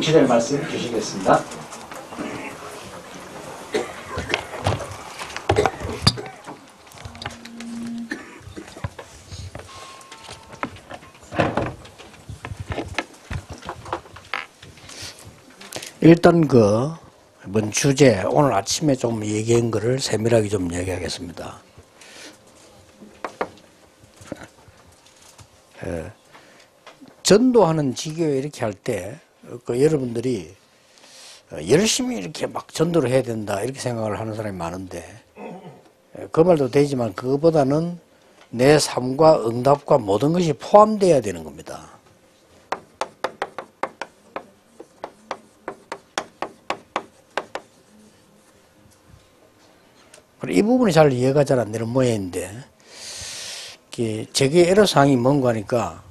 기도의 말씀 주시겠습니다. 일단 이번 주제 오늘 아침에 좀 얘기한 거를 세밀하게 좀 얘기하겠습니다. 전도하는 지교회 이렇게 할 때 여러분들이 열심히 이렇게 막 전도를 해야 된다 이렇게 생각을 하는 사람이 많은데 그 말도 되지만 그거보다는 내 삶과 응답과 모든 것이 포함되어야 되는 겁니다. 이 부분이 잘 이해가 잘 안 되는 모양인데 제게 애로사항이 뭔가 하니까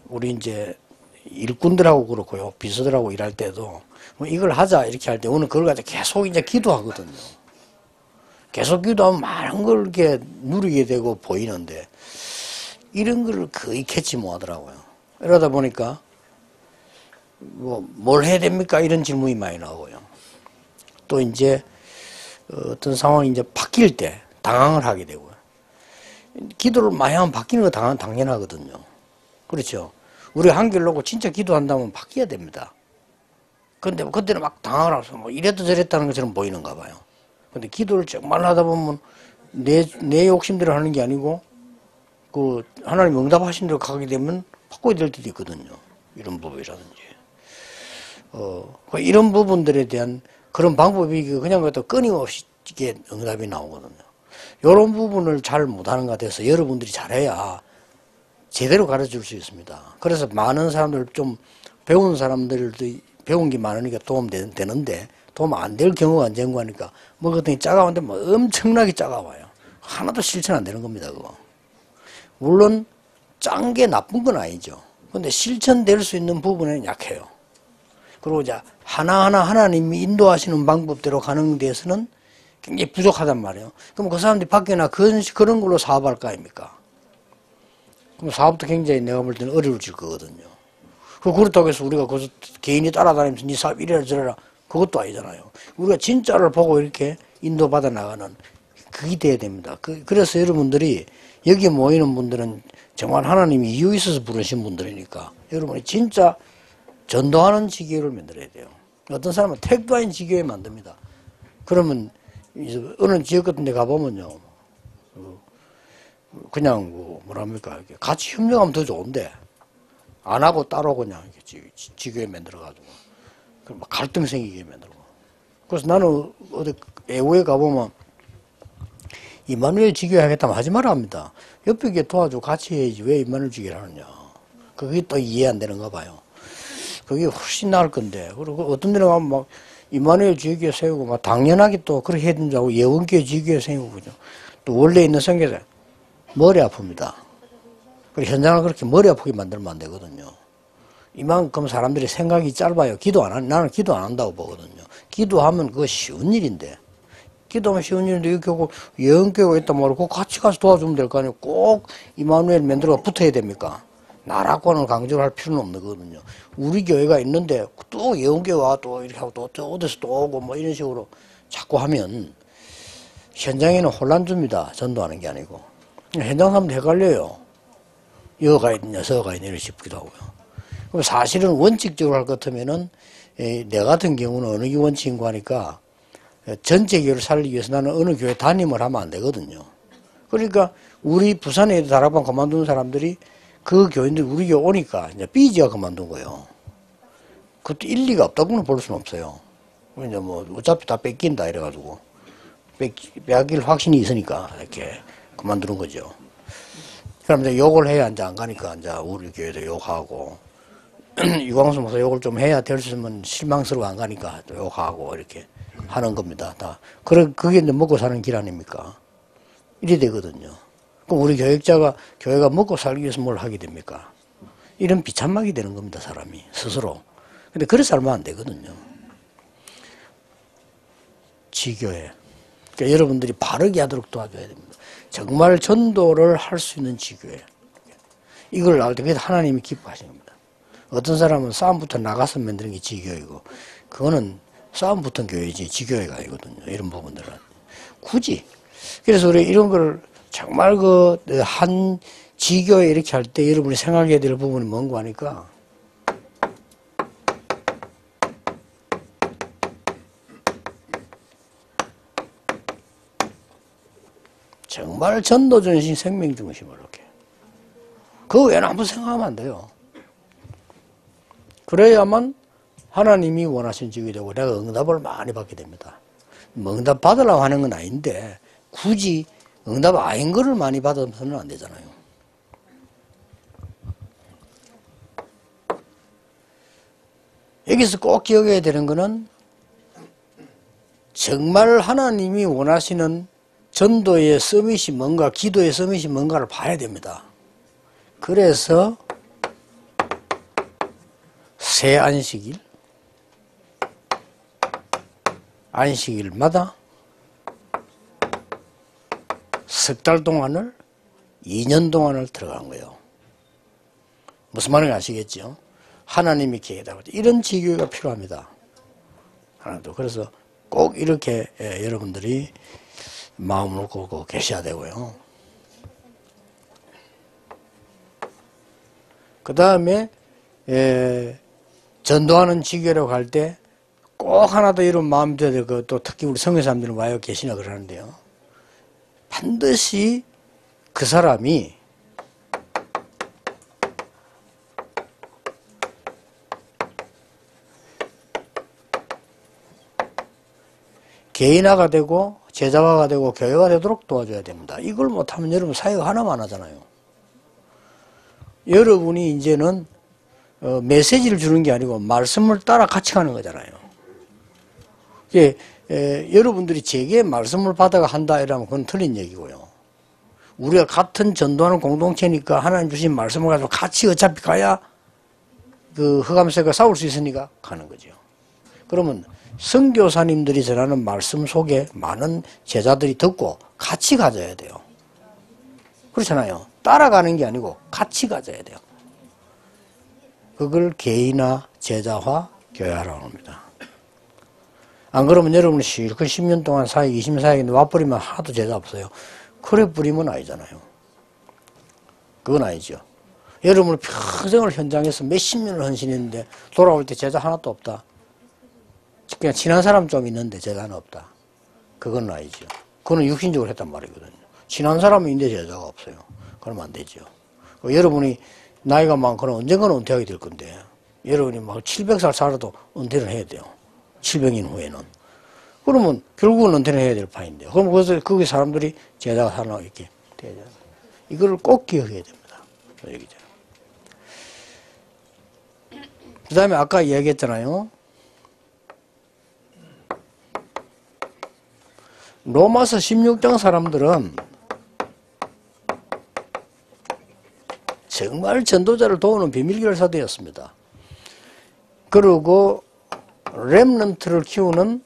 우리 이제 일꾼들하고 그렇고요 비서들하고 일할 때도 이걸 하자 이렇게 할 때 오늘 그걸 가지고 계속 이제 기도하거든요. 계속 기도하면 많은 걸 이렇게 누리게 되고 보이는데 이런 걸 거의 캐치 못 하더라고요. 이러다 보니까 뭘 해야 됩니까 이런 질문이 많이 나오고요. 또 이제 어떤 상황이 이제 바뀔 때 당황을 하게 되고요. 기도를 많이 하면 바뀌는 거 당연하거든요. 그렇죠. 우리가 한결 놓고 진짜 기도한다면 바뀌어야 됩니다. 근데 그때는 막 당황을 하면서 이랬다 저랬다는 것처럼 보이는가 봐요. 근데 기도를 정말 하다 보면 내 욕심대로 하는 게 아니고 하나님 응답하신 대로 가게 되면 바꿔야 될 때도 있거든요. 이런 부분이라든지. 이런 부분들에 대한 그런 방법이 그냥 갖다 끊임없이 이게 응답이 나오거든요. 이런 부분을 잘 못하는 것 같아서 여러분들이 잘해야 제대로 가르쳐 줄 수 있습니다. 그래서 많은 사람들 좀 배운 사람들도 배운 게 많으니까 도움 되는데 도움 안 될 경우가 언젠가 하니까 그랬더니 짜가운데 엄청나게 짜가와요. 하나도 실천 안 되는 겁니다. 그거. 물론 짠 게 나쁜 건 아니죠. 근데 실천될 수 있는 부분에는 약해요. 그리고 이제 하나하나 하나님이 인도하시는 방법대로 가는 데에서는 굉장히 부족하단 말이에요. 그럼 그 사람들이 밖에나 그런 걸로 사업할 거 아닙니까? 그럼 사업도 굉장히 내가 볼 때는 어려워질 거거든요. 그렇다고 해서 우리가 거기서 개인이 따라다니면서 네 사업 이래라 저래라 그것도 아니잖아요. 우리가 진짜를 보고 이렇게 인도받아 나가는 그게 돼야 됩니다. 그래서 여러분들이 여기 모이는 분들은 정말 하나님이 이유 있어서 부르신 분들이니까 여러분이 진짜 전도하는 지교회를 만들어야 돼요. 어떤 사람은 택도 아닌 지교회 만듭니다. 그러면 어느 지역 같은 데 가보면요. 그냥 뭐랍니까. 같이 협력하면 더 좋은데 안 하고 따로 그냥 지교회 만들어가지고 막 갈등 생기게 만들고. 그래서 나는 어디 애우에 가보면 이마누엘 지교회 하겠다면 하지 마라 합니다. 옆에 게 도와주고 같이 해야지 왜 이마누엘 지교회를 하느냐. 그게 또 이해 안 되는가 봐요. 그게 훨씬 나을 건데. 그리고 어떤 데는 가면 막 이마누엘 지교회 세우고 막 당연하게 또 그렇게 해야 된다고 예원교회 지교회 세우고 그죠. 또 원래 있는 성교사 머리 아픕니다. 그리고 현장을 그렇게 머리 아프게 만들면 안 되거든요. 이만큼 사람들이 생각이 짧아요. 나는 기도 안 한다고 보거든요. 기도하면 그거 쉬운 일인데. 기도하면 쉬운 일인데 이렇게 하고 예언교회가 있단 말이고 꼭 같이 가서 도와주면 될 거 아니에요. 꼭 이마누엘 만들어가 붙어야 됩니까? 나라고는 강조를 할 필요는 없는 거거든요. 우리 교회가 있는데 또 예언교회와 또 이렇게 하고 또 어디서 또 오고 뭐 이런 식으로 자꾸 하면 현장에는 혼란 줍니다. 전도하는 게 아니고. 현장 사람도 헷갈려요. 여가 있느냐 저가 있느냐 싶기도 하고요. 그럼 사실은 원칙적으로 할 것 같으면은 내 같은 경우는 어느 게 원칙인가 하니까 전체 교회를 살리기 위해서 나는 어느 교회 담임을 하면 안 되거든요. 그러니까 우리 부산에 다락방 그만둔 사람들이 그 교인들이 우리 교회 오니까 이제 삐지가 그만둔 거예요. 그것도 일리가 없다고는 볼 수는 없어요. 이제 뭐 어차피 다 뺏긴다 이래가지고 빼앗길 확신이 있으니까 이렇게 그만두는 거죠. 그럼 이제 욕을 해야 이제 안 가니까 이제 우리 교회도 욕하고 유광수 목사 욕을 좀 해야 될 수 있으면 실망스러워 안 가니까 또 욕하고 이렇게 하는 겁니다. 다 그게 이제 먹고 사는 길 아닙니까? 이래 되거든요. 그럼 우리 교회가 먹고 살기 위해서 뭘 하게 됩니까? 이런 비참하게 되는 겁니다, 사람이 스스로. 근데 그래 살면 안 되거든요. 지교회. 그러니까 여러분들이 바르게 하도록 도와줘야 됩니다. 정말 전도를 할 수 있는 지교회. 이걸 나올 때 하나님이 기뻐하신 겁니다. 어떤 사람은 싸움 붙어 나가서 만드는 게 지교이고, 그거는 싸움 붙은 교회지 지교회가 아니거든요. 이런 부분들은. 굳이. 그래서 우리 이런 걸 정말 한 지교회 이렇게 할 때 여러분이 생각해야 될 부분이 뭔가 하니까, 정말 전도전신 생명중심을 이렇게. 그 외에는 아무 생각하면 안 돼요. 그래야만 하나님이 원하신 직이 되고 내가 응답을 많이 받게 됩니다. 뭐 응답 받으려고 하는 건 아닌데 굳이 응답 아닌 거를 많이 받으면 안 되잖아요. 여기서 꼭 기억해야 되는 거는 정말 하나님이 원하시는 전도의 서밋이 뭔가, 기도의 서밋이 뭔가를 봐야 됩니다. 그래서 새 안식일마다 석 달 동안을 2년 동안을 들어간 거예요. 무슨 말인지 아시겠죠? 하나님이 계획하고 이런 지교가 필요합니다. 하나도. 그래서 꼭 이렇게 여러분들이 마음을 고 계셔야 되고요. 그 다음에 전도하는 지교라고 할 때 꼭 하나 더 이런 마음 들어야 될 거, 또 특히 우리 성교 사람들은 와요 계시나 그러는데요. 반드시 그 사람이 개인화가 되고 제자화가 되고 교회가 되도록 도와줘야 됩니다. 이걸 못하면 여러분 사역 하나만 하잖아요. 여러분이 이제는 메시지를 주는 게 아니고 말씀을 따라 같이 가는 거잖아요. 여러분들이 제게 말씀을 받아가 한다 이러면 그건 틀린 얘기고요. 우리가 같은 전도하는 공동체니까 하나님 주신 말씀을 가지고 같이 어차피 가야 그 흑암색과 싸울 수 있으니까 가는 거죠. 그러면 선교사님들이 전하는 말씀 속에 많은 제자들이 듣고 같이 가져야 돼요. 그렇잖아요. 따라가는 게 아니고 같이 가져야 돼요. 그걸 개인화, 제자화, 교회화라고 합니다. 안 그러면 여러분이 실컷 10년 동안 사역, 20년 사역인데 와버리면 하나도 제자 없어요. 그래 버리면 아니잖아요. 그건 아니죠. 여러분은 평생을 현장에서 몇십 년을 헌신했는데 돌아올 때 제자 하나도 없다. 그냥 친한 사람 좀 있는데 제자는 없다. 그건 아니죠. 그거는 육신적으로 했단 말이거든요. 친한 사람은 있는데 제자가 없어요. 그러면 안 되죠. 여러분이 나이가 많거나 언젠가는 은퇴하게 될 건데 여러분이 막 700살 살아도 은퇴를 해야 돼요. 700년 후에는. 그러면 결국은 은퇴를 해야 될 판인데 그럼 그래서 거기 사람들이 제자가 하나 이렇게 되잖아요. 이걸 꼭 기억해야 됩니다. 여기죠. 그 다음에 아까 이야기했잖아요. 로마서 16장 사람들은 정말 전도자를 도우는 비밀결사되었습니다. 그리고 렘넌트를 키우는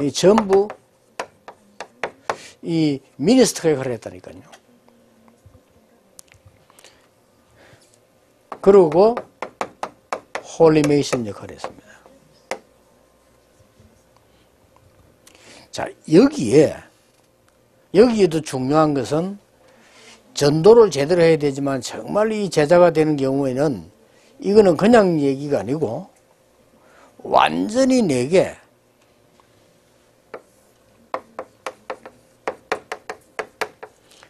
이 전부 이 미니스터 역할을 했다니까요. 그리고 홀리메이션 역할을 했습니다. 자, 여기에도 중요한 것은 전도를 제대로 해야 되지만 정말 이 제자가 되는 경우에는 이거는 그냥 얘기가 아니고 완전히 내게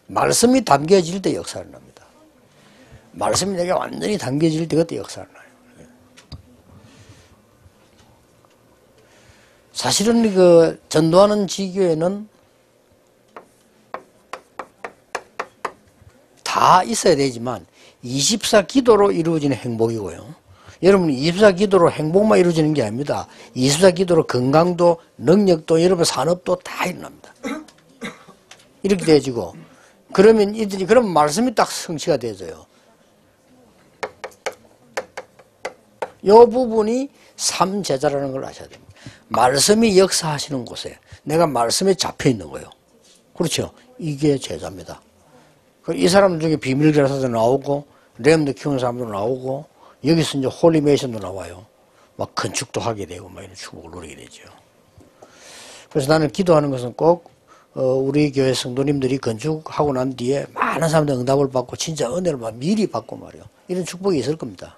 말씀이 담겨질 때 역사를 납니다. 말씀이 내게 완전히 담겨질 때 그때 역사를 나요. 사실은 그 전도하는 지교에는 다 있어야 되지만 24 기도로 이루어지는 행복이고요. 여러분 24 기도로 행복만 이루어지는 게 아닙니다. 24 기도로 건강도 능력도 여러분 산업도 다 일어납니다. 이렇게 되어지고 그러면 이들이 그러면 말씀이 딱 성취가 되어져요. 이 부분이 삼제자라는 걸 아셔야 됩니다. 말씀이 역사하시는 곳에 내가 말씀에 잡혀 있는 거예요. 그렇죠? 이게 제자입니다. 이 사람 중에 비밀교사도 나오고 램도 키우는 사람도 나오고 여기서 이제 홀리메이션도 나와요. 막 건축도 하게 되고 막 이런 축복을 누리게 되죠. 그래서 나는 기도하는 것은 꼭 우리 교회 성도님들이 건축하고 난 뒤에 많은 사람들 응답을 받고 진짜 은혜를 미리 받고 말이요. 이런 축복이 있을 겁니다.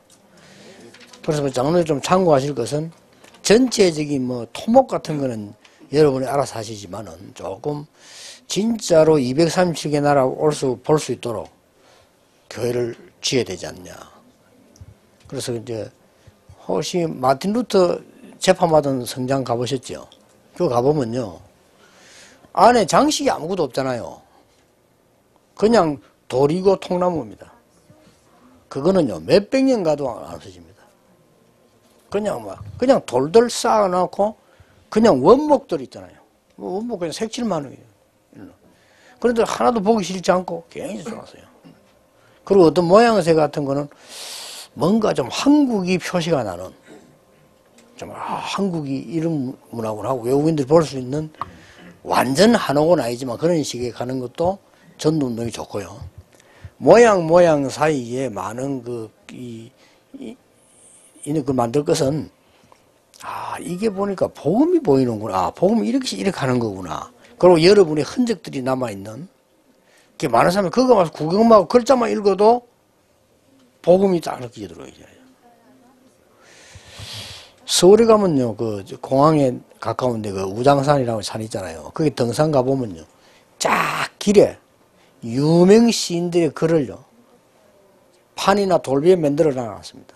그래서 장로님 좀 참고하실 것은 전체적인 뭐 토목 같은 거는 여러분이 알아서 하시지만은 조금 진짜로 237개 나라 볼 수 있도록 교회를 지어야 되지 않냐. 그래서 이제 혹시 마틴 루터 재판받은 성장 가보셨죠? 그거 가보면요. 안에 장식이 아무것도 없잖아요. 그냥 돌이고 통나무입니다. 그거는요, 몇백 년 가도 안 없어집니다. 그냥 돌들 쌓아놓고, 그냥 원목들 있잖아요. 원목 그냥 색칠만 해요. 그런데 하나도 보기 싫지 않고 굉장히 좋았어요. 그리고 어떤 모양새 같은 거는 뭔가 좀 한국이 표시가 나는, 좀 한국이 이런 문화구나 하고 외국인들이 볼 수 있는 완전 한옥은 아니지만 그런 식의 가는 것도 전도운동이 좋고요. 모양 사이에 많은 이는 그 만들 것은, 이게 보니까 복음이 보이는구나. 복음이 이렇게 하는 거구나. 그리고 여러분의 흔적들이 남아있는, 게 많은 사람이 그거 와서 구경만 하고 글자만 읽어도 복음이 딱 느껴져 들어오잖아요. 서울에 가면요, 그 공항에 가까운데 그 우장산이라고 산 있잖아요. 거기 등산 가보면요, 쫙 길에 유명 시인들의 글을요, 판이나 돌비에 만들어 놨습니다.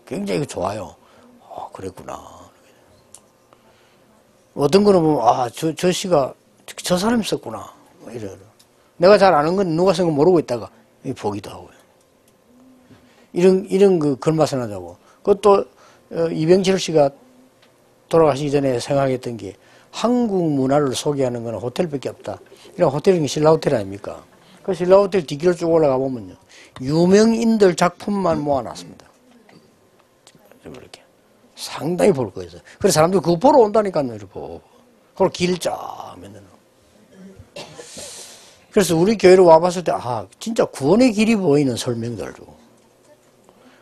굉장히 좋아요. 그랬구나. 어떤 거는 보면, 저 시가 저 사람이 썼구나. 이래. 내가 잘 아는 건 누가 쓴 거 모르고 있다가 보기도 하고요. 이런 그 글맛을 하자고. 그것도 이병철 씨가 돌아가시기 전에 생각했던 게 한국 문화를 소개하는 건 호텔밖에 없다. 이런 호텔이 신라호텔 아닙니까? 그 신라호텔 뒷길을 쭉 올라가 보면요, 유명인들 작품만 모아놨습니다. 이렇게 상당히 볼 거예요. 그래서 사람들 그거 보러 온다니까요. 이렇게 보고. 그걸 길쫙 맨날. 그래서 우리 교회로 와봤을 때, 진짜 구원의 길이 보이는 설명들도.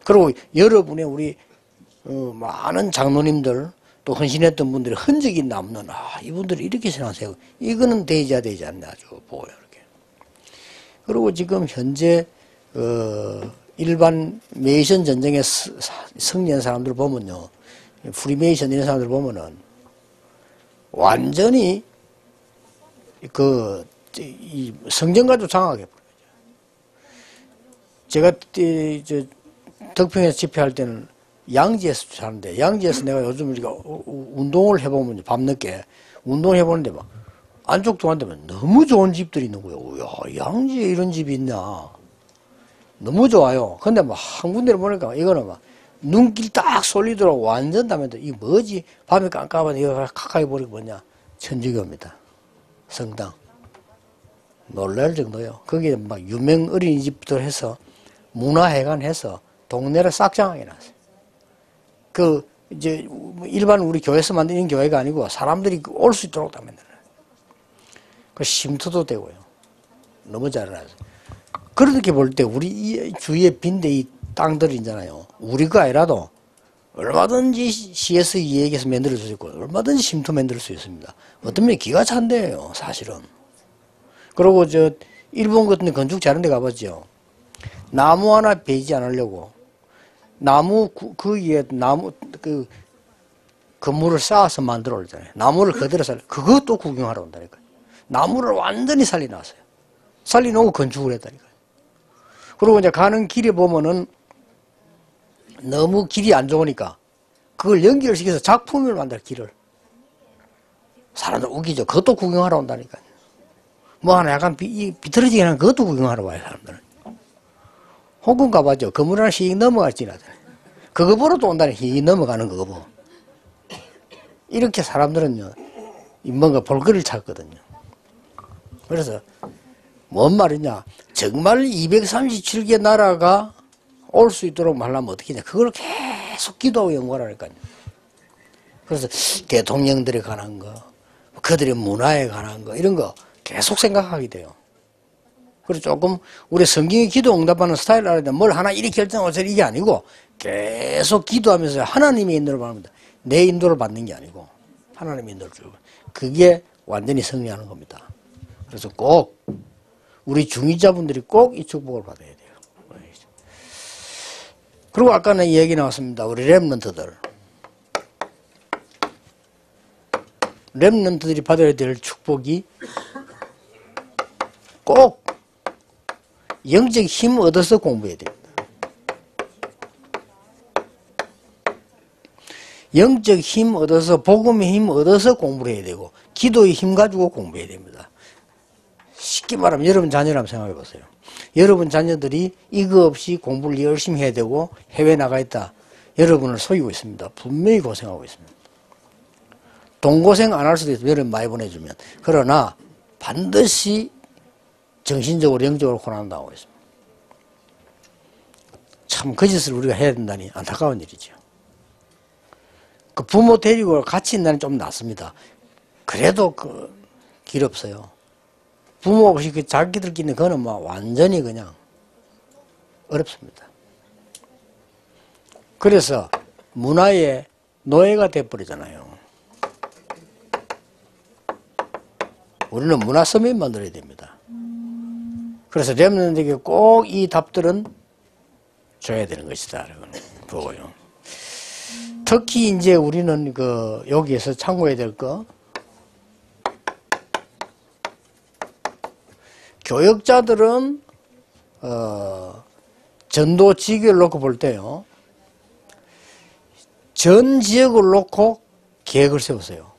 그리고 여러분의 우리 많은 장로님들 또 헌신했던 분들의 흔적이 남는, 이분들이 이렇게 생각하세요. 이거는 되지 않나 좀 보여요. 이렇게. 그리고 지금 현재 일반 메이션 전쟁에 승리한 사람들 보면요, 프리메이션 이런 사람들 보면은 완전히 이 성전가도 장악해 버려요. 제가 덕평에서 집회할 때는 양지에서 사는데, 양지에서 내가 요즘 우리가 운동을 해보면 밤늦게 운동을 해보는데 막 안쪽 동안되면 너무 좋은 집들이 있는 거예요. 야, 양지에 이런 집이 있냐. 너무 좋아요. 근데 막 한 군데를 보니까 이거는 막 눈길 딱 쏠리도록 완전 담면다. 이게 뭐지? 밤에 깜깜한데 이거 가까이 보니까 뭐냐? 천주교입니다. 성당. 놀랄 정도요. 거기에 막 유명 어린이집들 해서 문화회관 해서 동네를 싹장하게 놨어요. 이제 일반 우리 교회에서 만드는 교회가 아니고 사람들이 올 수 있도록 다 만들어요. 그 쉼터도 되고요. 너무 잘 해놨어요. 그렇게 볼 때 우리 이 주위에 빈대 이 땅들이 있잖아요. 우리 거 아니라도 얼마든지 CSE에게서 만들 수 있고 얼마든지 쉼터 만들 수 있습니다. 어떤 면에 기가 찬데요, 사실은. 그리고 일본 같은 데 건축 잘하는 데 가봤죠. 나무 하나 베이지 않으려고 나무 그 위에 건물을 쌓아서 만들어 올잖아요. 나무를 그대로 그것도 구경하러 온다니까요. 나무를 완전히 살려놨어요. 살려놓고 건축을 했다니까요. 그리고 이제 가는 길에 보면은 너무 길이 안 좋으니까 그걸 연결을 시켜서 작품을 만들 길을. 사람들 웃기죠. 그것도 구경하러 온다니까요. 뭐 하나 약간 비틀어지게 하는 그것도 구경하러 와요, 사람들은. 홍콩 가봤죠. 건물 하나 씩 넘어갈 지나잖아요. 그거 보러 또 온다니, 히 넘어가는 그거 보고. 이렇게 사람들은요, 뭔가 볼거리를 찾거든요. 그래서, 뭔 말이냐. 정말 237개 나라가 올 수 있도록 말하면 어떻게 하냐. 그걸 계속 기도하고 연구하라니까요. 그래서 대통령들에 관한 거, 그들의 문화에 관한 거, 이런 거 계속 생각하게 돼요. 그래서 조금 우리 성경의 기도 응답하는 스타일 알아야 돼. 뭘 하나 이리 결정하고 저리 이게 아니고 계속 기도하면서 하나님의 인도를 받습니다. 내 인도를 받는 게 아니고 하나님의 인도를 주고 그게 완전히 승리하는 겁니다. 그래서 꼭 우리 중위자분들이 꼭 이 축복을 받아야 돼요. 그리고 아까는 이 얘기 나왔습니다. 우리 렘넌트들이 받아야 될 축복이 꼭 영적 힘 얻어서 공부해야 됩니다. 영적 힘 얻어서 복음의 힘 얻어서 공부를 해야 되고 기도의 힘 가지고 공부해야 됩니다. 쉽게 말하면 여러분 자녀라면 생각해 보세요. 여러분 자녀들이 이거 없이 공부를 열심히 해야 되고 해외 나가 있다. 여러분을 속이고 있습니다. 분명히 고생하고 있습니다. 돈 고생 안 할 수도 있어요. 여러분 많이 보내주면. 그러나 반드시 정신적으로 영적으로 고난당하고 있습니다. 참 그 짓을 우리가 해야 된다니 안타까운 일이죠. 그 부모 데리고 같이 있는 날은 좀 낫습니다. 그래도 길 없어요. 부모 없이 그 자기들끼리 그거는 막 완전히 그냥 어렵습니다. 그래서 문화의 노예가 돼버리잖아요. 우리는 문화 서민 만들어야 됩니다. 그래서 렘넌트에게 꼭 이 답들은 줘야 되는 것이다. 보고요. 특히 이제 우리는 여기에서 참고해야 될 거, 교역자들은 전도 지교를 놓고 볼 때요, 전 지역을 놓고 계획을 세우세요.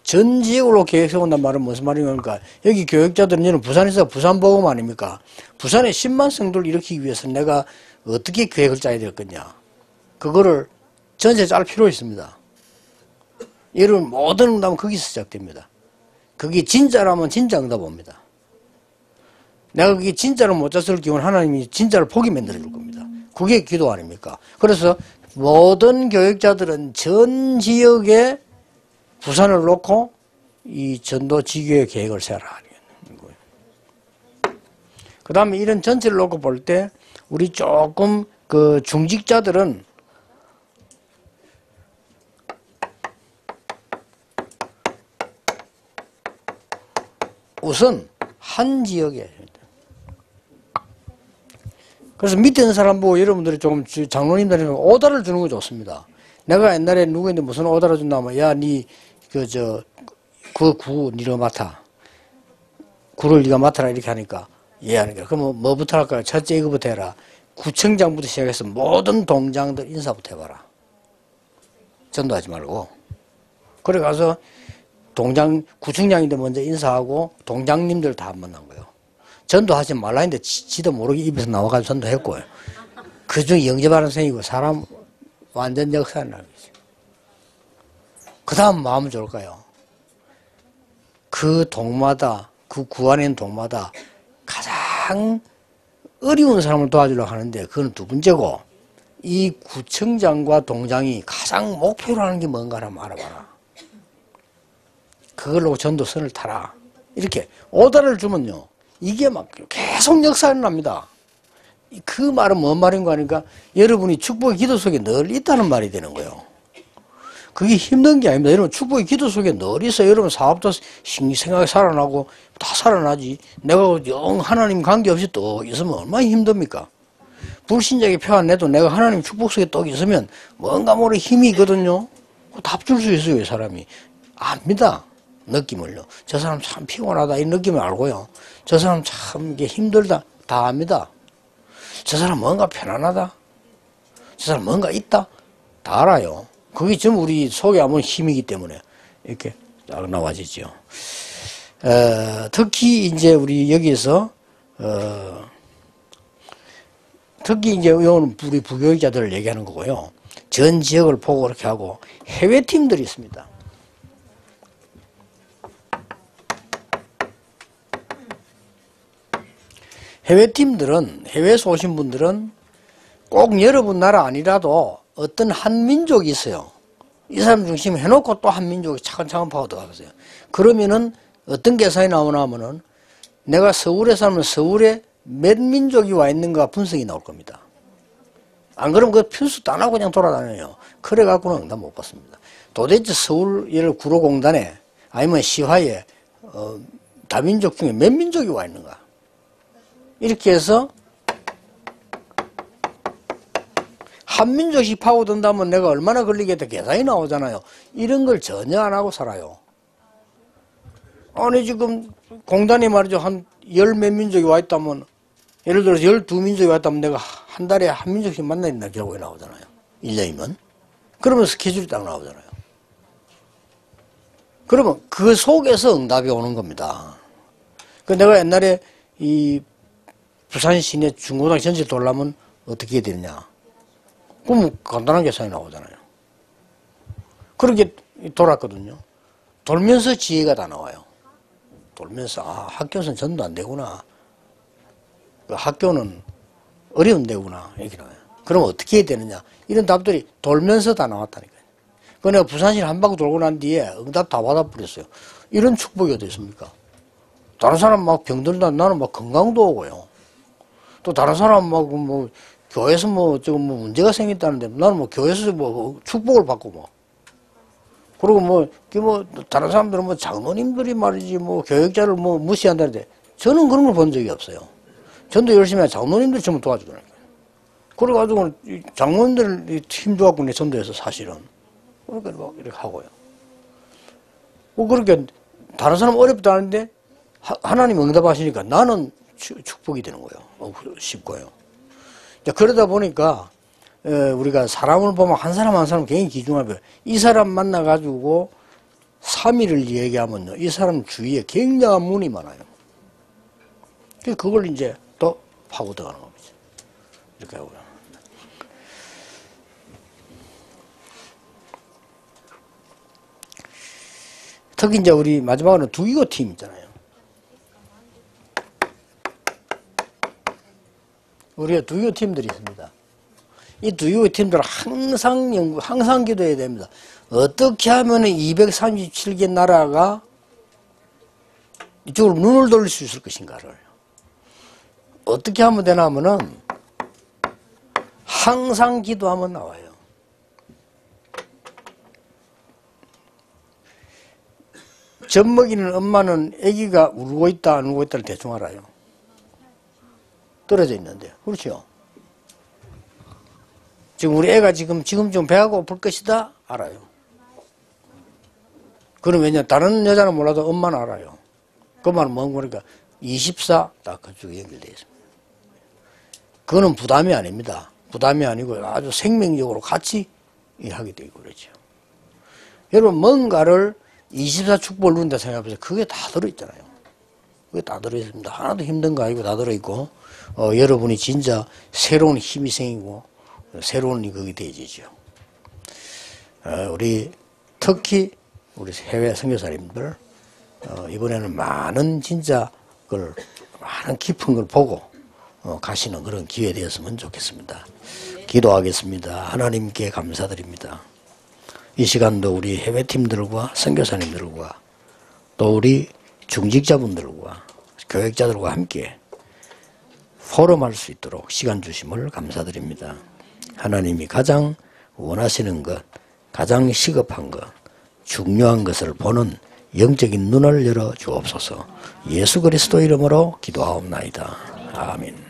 전 지역으로 계획 세운단 말은 무슨 말입니까? 여기 교역자들은 저는 부산에서 부산복음 아닙니까? 부산에 10만 성도를 일으키기 위해서 내가 어떻게 계획을 짜야 될 거냐? 그거를 전체 짤 필요 있습니다. 여러분 모든 응답은 거기서 시작됩니다. 그게 진짜라면 진짜 응답 옵니다. 내가 그게 진짜로 못 짰을 경우는 하나님이 진짜를 포기 만들어 줄 겁니다. 그게 기도 아닙니까? 그래서 모든 교역자들은 전 지역에 부산을 놓고 이 전도 지교의 계획을 세워라. 그 다음에 이런 전체를 놓고 볼 때 우리 조금 중직자들은 우선 한 지역에, 그래서 밑에 있는 사람 보고 여러분들이 조금 장로님들은 오다를 주는 거 좋습니다. 내가 옛날에 누구인데 무슨 오다를 준다면, 야, 그 구 니가 맡아. 구를 니가 맡아라 이렇게 하니까 이해하니까. 그럼 뭐부터 할까요? 첫째 이거부터 해라. 구청장부터 시작해서 모든 동장들 인사부터 해봐라. 전도하지 말고. 그래 가서 구청장인데 먼저 인사하고 동장님들 다 만난 거예요. 전도하지 말라 했는데 지도 모르게 입에서 나와가지고 전도했고요. 그중에 영접하는 선생이고 사람 완전 역사를 나겠죠. 그 다음 마음은 좋을까요? 그 동마다, 그 구 안에 있는 동마다 가장 어려운 사람을 도와주려고 하는데 그건 두 번째고, 이 구청장과 동장이 가장 목표로 하는 게 뭔가를 한번 알아봐라. 그걸로 전도선을 타라. 이렇게 오다를 주면요, 이게 막 계속 역사를 납니다. 그 말은 뭔 말인가 하니까 여러분이 축복의 기도 속에 늘 있다는 말이 되는 거예요. 그게 힘든 게 아닙니다. 여러분 축복의 기도 속에 늘 있어요. 여러분 사업도 생각이 살아나고 다 살아나지. 내가 영 하나님 관계없이 또 있으면 얼마나 힘듭니까? 불신자에게 표 안 내도 내가 하나님 축복 속에 또 있으면 뭔가 모르게 힘이 있거든요. 답 줄 수 있어요. 이 사람이. 압니다. 느낌을요. 저 사람 참 피곤하다 이 느낌을 알고요. 저 사람 참 이게 힘들다 다 압니다. 저 사람 뭔가 편안하다. 저 사람 뭔가 있다. 다 알아요. 그게 전부 우리 속에 아무 힘이기 때문에 이렇게 딱 나와지죠. 특히 이제 우리 여기서 특히 이제 이거는 우리 부교육자들을 얘기하는 거고요. 전 지역을 보고 그렇게 하고 해외 팀들이 있습니다. 해외 팀들은, 해외에서 오신 분들은 꼭 여러분 나라 아니라도 어떤 한 민족이 있어요. 이 사람 중심 해놓고 또 한 민족이 차근차근 파고 들어가세요. 그러면은 어떤 계산이 나오나 하면은 내가 서울에 살면 서울에 몇 민족이 와 있는가 분석이 나올 겁니다. 안 그러면 그 필수도 안 하고 그냥 돌아다녀요. 그래 갖고는 응답 못 받습니다. 도대체 서울 예를 구로공단에 아니면 시화에 다민족 중에 몇 민족이 와 있는가. 이렇게 해서 한 민족씩 파고든다면 내가 얼마나 걸리겠다 계산이 나오잖아요. 이런 걸 전혀 안 하고 살아요. 아니 지금 공단에 말이죠. 한 열 몇 민족이 와 있다면 예를 들어서 12민족이 와 있다면 내가 한 달에 한 민족씩 만나야 된다 결국에 나오잖아요. 1년이면. 그러면 스케줄이 딱 나오잖아요. 그러면 그 속에서 응답이 오는 겁니다. 그 내가 옛날에 이 부산 시내 중고등학교 전체 돌려면 어떻게 해야 되느냐. 그럼 간단한 계산이 나오잖아요. 그렇게 돌았거든요. 돌면서 지혜가 다 나와요. 돌면서 학교에서는 전도 안 되구나. 학교는 어려운 데구나. 이렇게 나와요. 그럼 어떻게 해야 되느냐. 이런 답들이 돌면서 다 나왔다니까요. 그 내가 부산시를 한 바퀴 돌고 난 뒤에 응답 다 받아버렸어요. 이런 축복이 어디 있습니까? 다른 사람 막 병들다 나는 막 건강도 오고요. 또 다른 사람 막 뭐 교회에서 뭐 지금 뭐 문제가 생겼다는데 나는 뭐 교회에서 뭐 축복을 받고 뭐. 그리고 뭐 다른 사람들은 뭐 장로님들이 말이지 뭐 교육자를 뭐 무시한다는데 저는 그런 걸 본 적이 없어요. 전도 열심히 하는 장로님들이 전부 도와주더라고요. 그래가지고 장로님들 힘줘갖고 내 전도해서 사실은. 그러니까 뭐 이렇게 하고요. 뭐 그렇게 다른 사람 어렵다 하는데 하나님 응답하시니까 나는 축복이 되는 거예요. 쉽고요. 그러다 보니까 우리가 사람을 보면 한 사람 한 사람 굉장히 귀중하고요. 이 사람 만나가지고 3일을 얘기하면요. 이 사람 주위에 굉장한 문이 많아요. 그걸 이제 또 파고 들어가는 겁니다. 이렇게 하고요. 특히 이제 우리 마지막으로는 두기고 팀 있잖아요. 우리가 두기고 팀들이 있습니다. 이 두기고 팀들은 항상 기도해야 됩니다. 어떻게 하면 237개 나라가 이쪽으로 눈을 돌릴 수 있을 것인가를. 어떻게 하면 되나 하면은 항상 기도하면 나와요. 젖 먹이는 엄마는 아기가 울고 있다 안 울고 있다를 대충 알아요. 떨어져 있는데. 그렇죠? 지금 우리 애가 지금 배가 고플 것이다 알아요. 그럼 왜냐 다른 여자는 몰라도 엄마는 알아요. 그 말은 뭔 거니까 24 딱 그쪽에 연결되어 있습니다. 그거는 부담이 아닙니다. 부담이 아니고 아주 생명적으로 같이 하게 되고 그렇죠. 여러분 뭔가를 24 축복을 누린다 생각해보세요. 그게 다 들어있잖아요. 그게 다 들어있습니다. 하나도 힘든 거 아니고 다 들어있고 여러분이 진짜 새로운 힘이 생기고 새로운 일이 거기 되어지죠. 우리 특히 우리 해외 선교사님들 이번에는 많은 진짜 걸 많은 깊은 걸 보고 가시는 그런 기회 되었으면 좋겠습니다. 기도하겠습니다. 하나님께 감사드립니다. 이 시간도 우리 해외팀들과 선교사님들과 또 우리 중직자분들과 교육자들과 함께 포럼할 수 있도록 시간 주심을 감사드립니다. 하나님이 가장 원하시는 것, 가장 시급한 것, 중요한 것을 보는 영적인 눈을 열어 주옵소서. 예수 그리스도 이름으로 기도하옵나이다. 아멘.